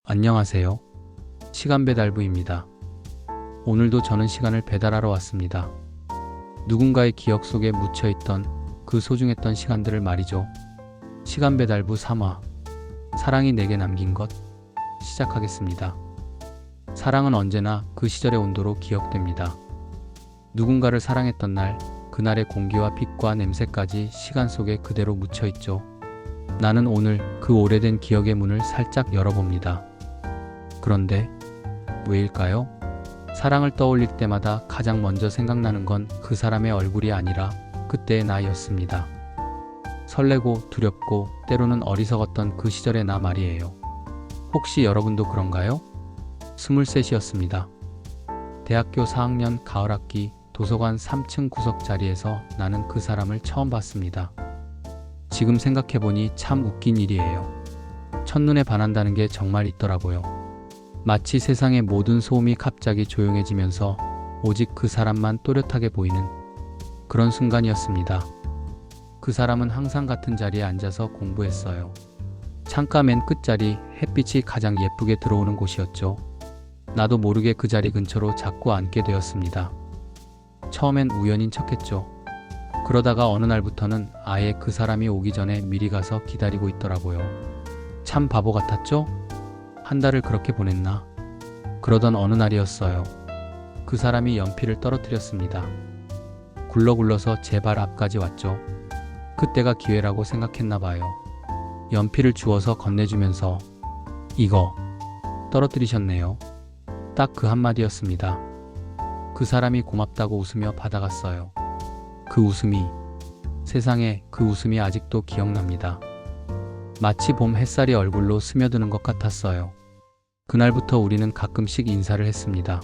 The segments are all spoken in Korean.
안녕하세요. 시간배달부입니다. 오늘도 저는 시간을 배달하러 왔습니다. 누군가의 기억 속에 묻혀있던 그 소중했던 시간들을 말이죠. 시간배달부 3화 사랑이 내게 남긴 것 시작하겠습니다. 사랑은 언제나 그 시절의 온도로 기억됩니다. 누군가를 사랑했던 날, 그날의 공기와 빛과 냄새까지 시간 속에 그대로 묻혀있죠. 나는 오늘 그 오래된 기억의 문을 살짝 열어봅니다. 그런데 왜일까요? 사랑을 떠올릴 때마다 가장 먼저 생각나는 건 그 사람의 얼굴이 아니라 그때의 나이였습니다. 설레고 두렵고 때로는 어리석었던 그 시절의 나 말이에요. 혹시 여러분도 그런가요? 23이었습니다. 대학교 4학년 가을학기 도서관 3층 구석 자리에서 나는 그 사람을 처음 봤습니다. 지금 생각해보니 참 웃긴 일이에요. 첫눈에 반한다는 게 정말 있더라고요. 마치 세상의 모든 소음이 갑자기 조용해지면서 오직 그 사람만 또렷하게 보이는 그런 순간이었습니다. 그 사람은 항상 같은 자리에 앉아서 공부했어요. 창가 맨 끝자리, 햇빛이 가장 예쁘게 들어오는 곳이었죠. 나도 모르게 그 자리 근처로 자꾸 앉게 되었습니다. 처음엔 우연인 척했죠. 그러다가 어느 날부터는 아예 그 사람이 오기 전에 미리 가서 기다리고 있더라고요. 참 바보 같았죠? 한 달을 그렇게 보냈나? 그러던 어느 날이었어요. 그 사람이 연필을 떨어뜨렸습니다. 굴러굴러서 제 발 앞까지 왔죠. 그때가 기회라고 생각했나 봐요. 연필을 주워서 건네주면서 이거 떨어뜨리셨네요. 딱 그 한마디였습니다. 그 사람이 고맙다고 웃으며 받아갔어요. 그 웃음이, 세상에 그 웃음이 아직도 기억납니다. 마치 봄 햇살이 얼굴로 스며드는 것 같았어요. 그날부터 우리는 가끔씩 인사를 했습니다.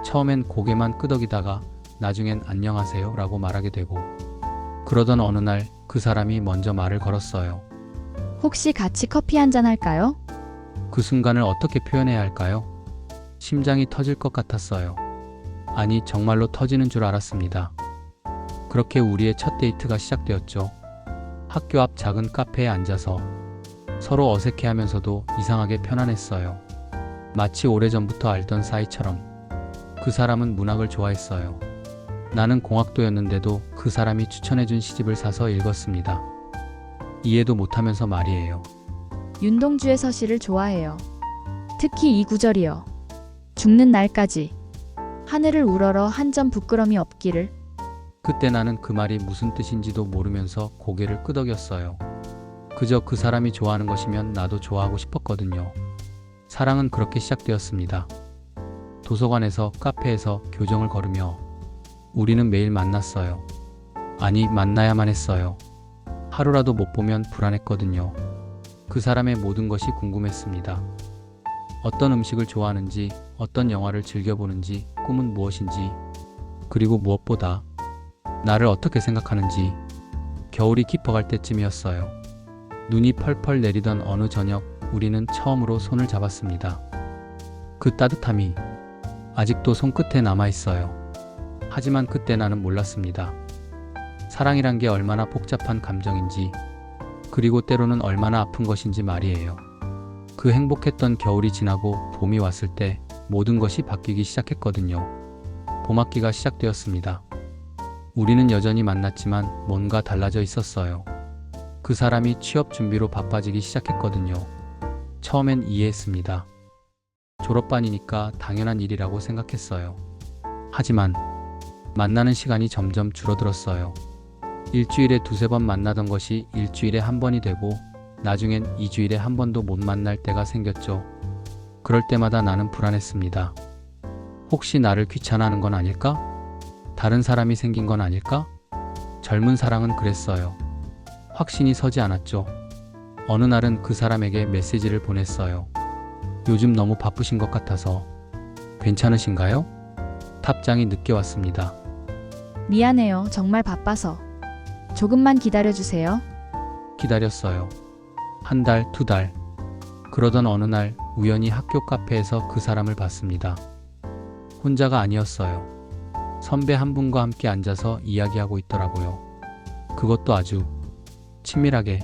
처음엔 고개만 끄덕이다가 나중엔 안녕하세요 라고 말하게 되고, 그러던 어느 날 그 사람이 먼저 말을 걸었어요. 혹시 같이 커피 한잔 할까요? 그 순간을 어떻게 표현해야 할까요? 심장이 터질 것 같았어요. 아니, 정말로 터지는 줄 알았습니다. 그렇게 우리의 첫 데이트가 시작되었죠. 학교 앞 작은 카페에 앉아서 서로 어색해하면서도 이상하게 편안했어요. 마치 오래전부터 알던 사이처럼. 그 사람은 문학을 좋아했어요. 나는 공학도였는데도 그 사람이 추천해준 시집을 사서 읽었습니다. 이해도 못하면서 말이에요. 윤동주의 서시를 좋아해요. 특히 이 구절이요. 죽는 날까지 하늘을 우러러 한 점 부끄럼이 없기를. 그때 나는 그 말이 무슨 뜻인지도 모르면서 고개를 끄덕였어요. 그저 그 사람이 좋아하는 것이면 나도 좋아하고 싶었거든요. 사랑은 그렇게 시작되었습니다. 도서관에서, 카페에서, 교정을 걸으며 우리는 매일 만났어요. 아니, 만나야만 했어요. 하루라도 못 보면 불안했거든요. 그 사람의 모든 것이 궁금했습니다. 어떤 음식을 좋아하는지, 어떤 영화를 즐겨보는지, 꿈은 무엇인지, 그리고 무엇보다 나를 어떻게 생각하는지. 겨울이 깊어갈 때쯤이었어요. 눈이 펄펄 내리던 어느 저녁, 우리는 처음으로 손을 잡았습니다. 그 따뜻함이 아직도 손끝에 남아있어요. 하지만 그때 나는 몰랐습니다. 사랑이란 게 얼마나 복잡한 감정인지, 그리고 때로는 얼마나 아픈 것인지 말이에요. 그 행복했던 겨울이 지나고 봄이 왔을 때 모든 것이 바뀌기 시작했거든요. 봄학기가 시작되었습니다. 우리는 여전히 만났지만 뭔가 달라져 있었어요. 그 사람이 취업 준비로 바빠지기 시작했거든요. 처음엔 이해했습니다. 졸업반이니까 당연한 일이라고 생각했어요. 하지만 만나는 시간이 점점 줄어들었어요. 일주일에 두세 번 만나던 것이 일주일에 한 번이 되고, 나중엔 2주일에 한 번도 못 만날 때가 생겼죠. 그럴 때마다 나는 불안했습니다. 혹시 나를 귀찮아하는 건 아닐까? 다른 사람이 생긴 건 아닐까? 젊은 사랑은 그랬어요. 확신이 서지 않았죠. 어느 날은 그 사람에게 메시지를 보냈어요. 요즘 너무 바쁘신 것 같아서 괜찮으신가요? 답장이 늦게 왔습니다. 미안해요. 정말 바빠서. 조금만 기다려주세요. 기다렸어요. 한 달, 두 달. 그러던 어느 날 우연히 학교 카페에서 그 사람을 봤습니다. 혼자가 아니었어요. 선배 한 분과 함께 앉아서 이야기하고 있더라고요. 그것도 아주 친밀하게.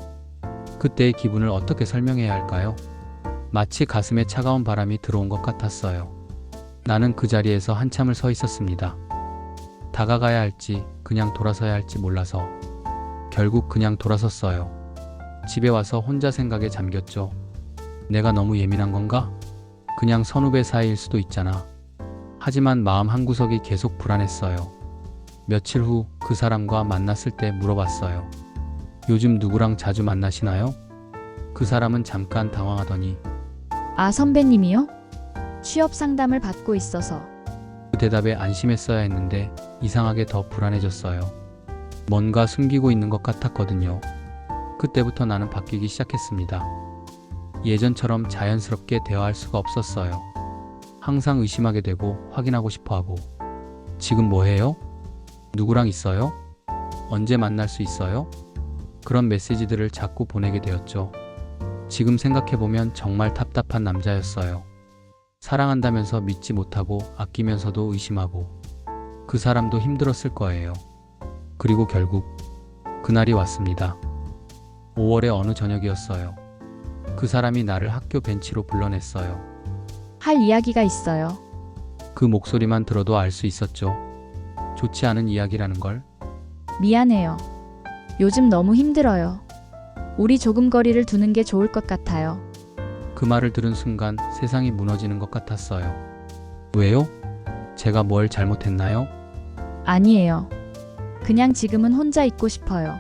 그때의 기분을 어떻게 설명해야 할까요? 마치 가슴에 차가운 바람이 들어온 것 같았어요. 나는 그 자리에서 한참을 서 있었습니다. 다가가야 할지 그냥 돌아서야 할지 몰라서 결국 그냥 돌아섰어요. 집에 와서 혼자 생각에 잠겼죠. 내가 너무 예민한 건가? 그냥 선후배 사이일 수도 있잖아. 하지만 마음 한구석이 계속 불안했어요. 며칠 후 그 사람과 만났을 때 물어봤어요. 요즘 누구랑 자주 만나시나요? 그 사람은 잠깐 당황하더니 아, 선배님이요? 취업 상담을 받고 있어서. 그 대답에 안심했어야 했는데 이상하게 더 불안해졌어요. 뭔가 숨기고 있는 것 같았거든요. 그때부터 나는 바뀌기 시작했습니다. 예전처럼 자연스럽게 대화할 수가 없었어요. 항상 의심하게 되고 확인하고 싶어 하고. 지금 뭐 해요? 누구랑 있어요? 언제 만날 수 있어요? 그런 메시지들을 자꾸 보내게 되었죠. 지금 생각해보면 정말 답답한 남자였어요. 사랑한다면서 믿지 못하고 아끼면서도 의심하고 그 사람도 힘들었을 거예요. 그리고 결국 그날이 왔습니다. 5월의 어느 저녁이었어요. 그 사람이 나를 학교 벤치로 불러냈어요. 할 이야기가 있어요. 그 목소리만 들어도 알 수 있었죠. 좋지 않은 이야기라는 걸. 미안해요. 요즘 너무 힘들어요. 우리 조금 거리를 두는 게 좋을 것 같아요. 그 말을 들은 순간 세상이 무너지는 것 같았어요. 왜요? 제가 뭘 잘못했나요? 아니에요. 그냥 지금은 혼자 있고 싶어요.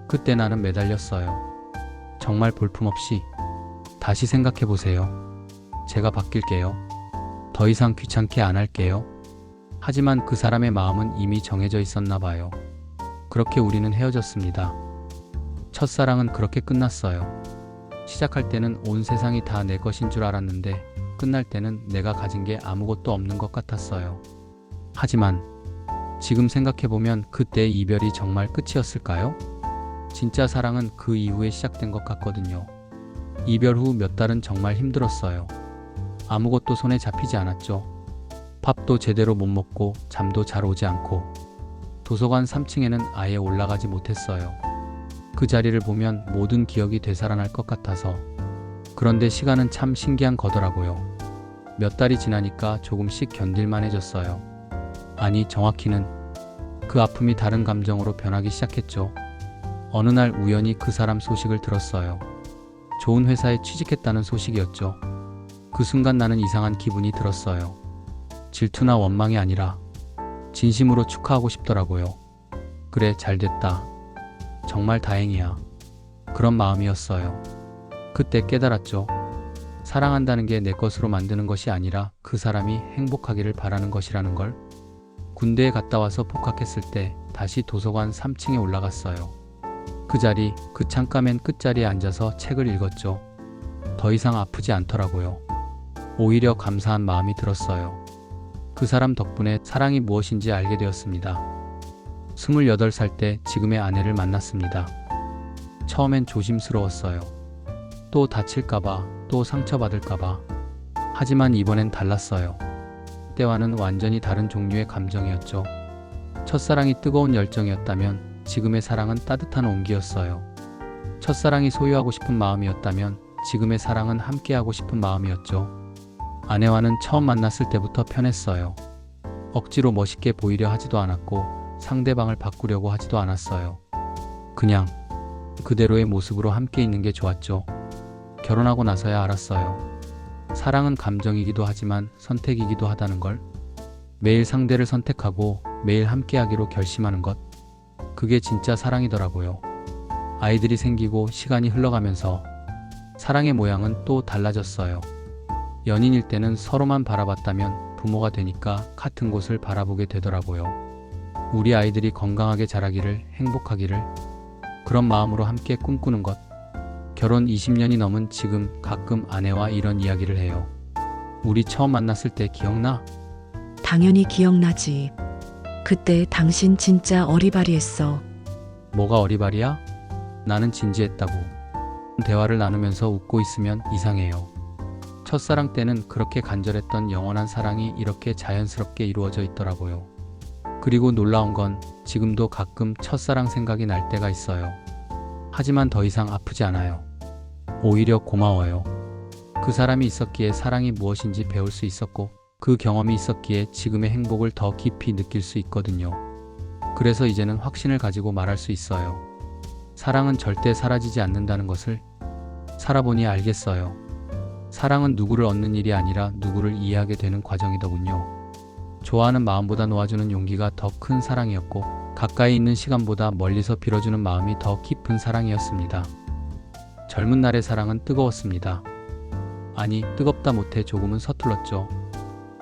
그때 나는 매달렸어요. 정말 볼품없이. 다시 생각해보세요. 제가 바뀔게요. 더 이상 귀찮게 안 할게요. 하지만 그 사람의 마음은 이미 정해져 있었나 봐요. 그렇게 우리는 헤어졌습니다. 첫사랑은 그렇게 끝났어요. 시작할 때는 온 세상이 다 내 것인 줄 알았는데 끝날 때는 내가 가진 게 아무것도 없는 것 같았어요. 하지만 지금 생각해보면 그때의 이별이 정말 끝이었을까요? 진짜 사랑은 그 이후에 시작된 것 같거든요. 이별 후 몇 달은 정말 힘들었어요. 아무것도 손에 잡히지 않았죠. 밥도 제대로 못 먹고 잠도 잘 오지 않고 도서관 3층에는 아예 올라가지 못했어요. 그 자리를 보면 모든 기억이 되살아날 것 같아서. 그런데 시간은 참 신기한 거더라고요. 몇 달이 지나니까 조금씩 견딜만해졌어요. 아니, 정확히는 그 아픔이 다른 감정으로 변하기 시작했죠. 어느 날 우연히 그 사람 소식을 들었어요. 좋은 회사에 취직했다는 소식이었죠. 그 순간 나는 이상한 기분이 들었어요. 질투나 원망이 아니라 진심으로 축하하고 싶더라고요. 그래, 잘됐다. 정말 다행이야. 그런 마음이었어요. 그때 깨달았죠. 사랑한다는 게 내 것으로 만드는 것이 아니라 그 사람이 행복하기를 바라는 것이라는 걸. 군대에 갔다 와서 복학했을 때 다시 도서관 3층에 올라갔어요. 그 자리, 그 창가 맨 끝자리에 앉아서 책을 읽었죠. 더 이상 아프지 않더라고요. 오히려 감사한 마음이 들었어요. 그 사람 덕분에 사랑이 무엇인지 알게 되었습니다. 28살 때 지금의 아내를 만났습니다. 처음엔 조심스러웠어요. 또 다칠까봐, 또 상처받을까봐. 하지만 이번엔 달랐어요. 그때와는 완전히 다른 종류의 감정이었죠. 첫사랑이 뜨거운 열정이었다면 지금의 사랑은 따뜻한 온기였어요. 첫사랑이 소유하고 싶은 마음이었다면 지금의 사랑은 함께하고 싶은 마음이었죠. 아내와는 처음 만났을 때부터 편했어요. 억지로 멋있게 보이려 하지도 않았고 상대방을 바꾸려고 하지도 않았어요. 그냥 그대로의 모습으로 함께 있는 게 좋았죠. 결혼하고 나서야 알았어요. 사랑은 감정이기도 하지만 선택이기도 하다는 걸. 매일 상대를 선택하고 매일 함께하기로 결심하는 것. 그게 진짜 사랑이더라고요. 아이들이 생기고 시간이 흘러가면서 사랑의 모양은 또 달라졌어요. 연인일 때는 서로만 바라봤다면 부모가 되니까 같은 곳을 바라보게 되더라고요. 우리 아이들이 건강하게 자라기를, 행복하기를, 그런 마음으로 함께 꿈꾸는 것. 결혼 20년이 넘은 지금 가끔 아내와 이런 이야기를 해요. 우리 처음 만났을 때 기억나? 당연히 기억나지. 그때 당신 진짜 어리바리했어. 뭐가 어리바리야? 나는 진지했다고. 대화를 나누면서 웃고 있으면 이상해요. 첫사랑 때는 그렇게 간절했던 영원한 사랑이 이렇게 자연스럽게 이루어져 있더라고요. 그리고 놀라운 건 지금도 가끔 첫사랑 생각이 날 때가 있어요. 하지만 더 이상 아프지 않아요. 오히려 고마워요. 그 사람이 있었기에 사랑이 무엇인지 배울 수 있었고 그 경험이 있었기에 지금의 행복을 더 깊이 느낄 수 있거든요. 그래서 이제는 확신을 가지고 말할 수 있어요. 사랑은 절대 사라지지 않는다는 것을 살아보니 알겠어요. 사랑은 누구를 얻는 일이 아니라 누구를 이해하게 되는 과정이더군요. 좋아하는 마음보다 놓아주는 용기가 더 큰 사랑이었고 가까이 있는 시간보다 멀리서 빌어주는 마음이 더 깊은 사랑이었습니다. 젊은 날의 사랑은 뜨거웠습니다. 아니, 뜨겁다 못해 조금은 서툴렀죠.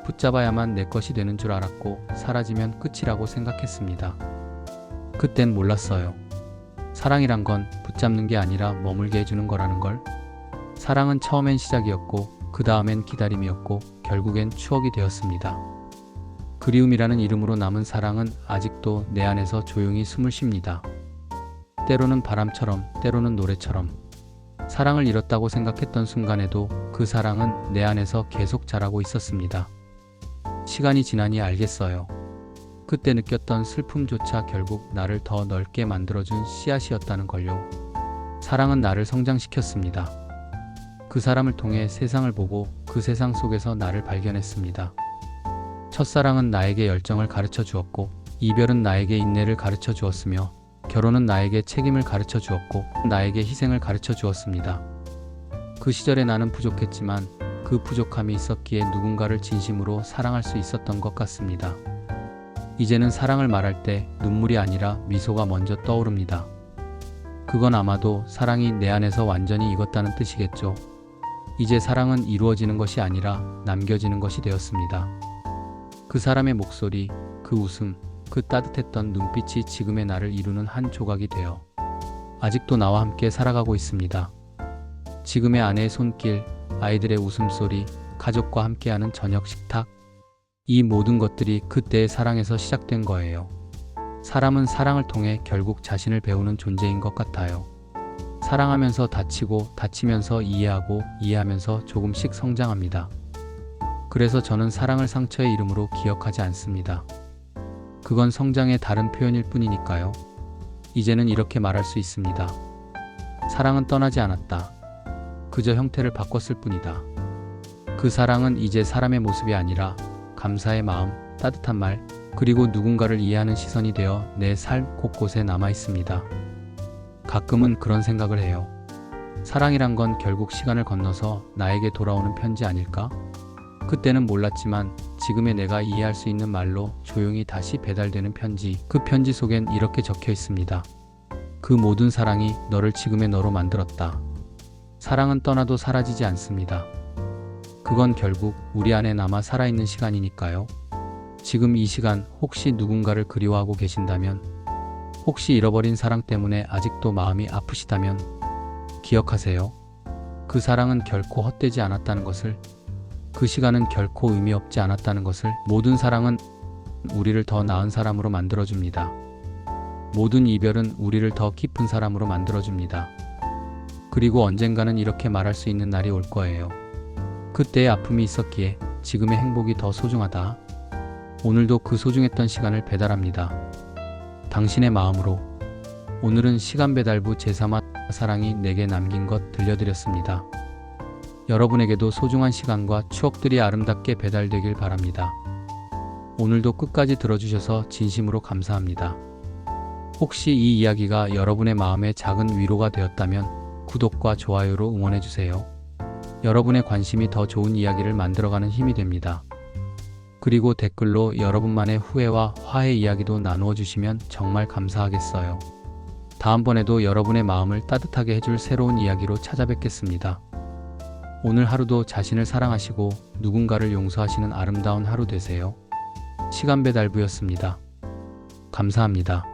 붙잡아야만 내 것이 되는 줄 알았고 사라지면 끝이라고 생각했습니다. 그땐 몰랐어요. 사랑이란 건 붙잡는 게 아니라 머물게 해주는 거라는 걸. 사랑은 처음엔 시작이었고 그 다음엔 기다림이었고 결국엔 추억이 되었습니다. 그리움이라는 이름으로 남은 사랑은 아직도 내 안에서 조용히 숨을 쉽니다. 때로는 바람처럼, 때로는 노래처럼. 사랑을 잃었다고 생각했던 순간에도 그 사랑은 내 안에서 계속 자라고 있었습니다. 시간이 지나니 알겠어요. 그때 느꼈던 슬픔조차 결국 나를 더 넓게 만들어준 씨앗이었다는 걸요. 사랑은 나를 성장시켰습니다. 그 사람을 통해 세상을 보고 그 세상 속에서 나를 발견했습니다. 첫사랑은 나에게 열정을 가르쳐 주었고 이별은 나에게 인내를 가르쳐 주었으며 결혼은 나에게 책임을 가르쳐 주었고 나에게 희생을 가르쳐 주었습니다. 그 시절에 나는 부족했지만 그 부족함이 있었기에 누군가를 진심으로 사랑할 수 있었던 것 같습니다. 이제는 사랑을 말할 때 눈물이 아니라 미소가 먼저 떠오릅니다. 그건 아마도 사랑이 내 안에서 완전히 익었다는 뜻이겠죠. 이제 사랑은 이루어지는 것이 아니라 남겨지는 것이 되었습니다. 그 사람의 목소리, 그 웃음, 그 따뜻했던 눈빛이 지금의 나를 이루는 한 조각이 되어 아직도 나와 함께 살아가고 있습니다. 지금의 아내의 손길, 아이들의 웃음소리, 가족과 함께하는 저녁 식탁, 이 모든 것들이 그때의 사랑에서 시작된 거예요. 사람은 사랑을 통해 결국 자신을 배우는 존재인 것 같아요. 사랑하면서 다치고 다치면서 이해하고 이해하면서 조금씩 성장합니다. 그래서 저는 사랑을 상처의 이름으로 기억하지 않습니다. 그건 성장의 다른 표현일 뿐이니까요. 이제는 이렇게 말할 수 있습니다. 사랑은 떠나지 않았다. 그저 형태를 바꿨을 뿐이다. 그 사랑은 이제 사람의 모습이 아니라 감사의 마음, 따뜻한 말, 그리고 누군가를 이해하는 시선이 되어 내 삶 곳곳에 남아 있습니다. 가끔은 그런 생각을 해요. 사랑이란 건 결국 시간을 건너서 나에게 돌아오는 편지 아닐까? 그때는 몰랐지만 지금의 내가 이해할 수 있는 말로 조용히 다시 배달되는 편지, 그 편지 속엔 이렇게 적혀 있습니다. 그 모든 사랑이 너를 지금의 너로 만들었다. 사랑은 떠나도 사라지지 않습니다. 그건 결국 우리 안에 남아 살아있는 시간이니까요. 지금 이 시간 혹시 누군가를 그리워하고 계신다면, 혹시 잃어버린 사랑 때문에 아직도 마음이 아프시다면 기억하세요. 그 사랑은 결코 헛되지 않았다는 것을, 그 시간은 결코 의미 없지 않았다는 것을. 모든 사랑은 우리를 더 나은 사람으로 만들어줍니다. 모든 이별은 우리를 더 깊은 사람으로 만들어줍니다. 그리고 언젠가는 이렇게 말할 수 있는 날이 올 거예요. 그때의 아픔이 있었기에 지금의 행복이 더 소중하다. 오늘도 그 소중했던 시간을 배달합니다. 당신의 마음으로. 오늘은 시간배달부 제3화 사랑이 내게 남긴 것 들려드렸습니다. 여러분에게도 소중한 시간과 추억들이 아름답게 배달되길 바랍니다. 오늘도 끝까지 들어주셔서 진심으로 감사합니다. 혹시 이 이야기가 여러분의 마음에 작은 위로가 되었다면 구독과 좋아요로 응원해주세요. 여러분의 관심이 더 좋은 이야기를 만들어가는 힘이 됩니다. 그리고 댓글로 여러분만의 후회와 화해 이야기도 나누어 주시면 정말 감사하겠어요. 다음번에도 여러분의 마음을 따뜻하게 해줄 새로운 이야기로 찾아뵙겠습니다. 오늘 하루도 자신을 사랑하시고 누군가를 용서하시는 아름다운 하루 되세요. 시간배달부였습니다. 감사합니다.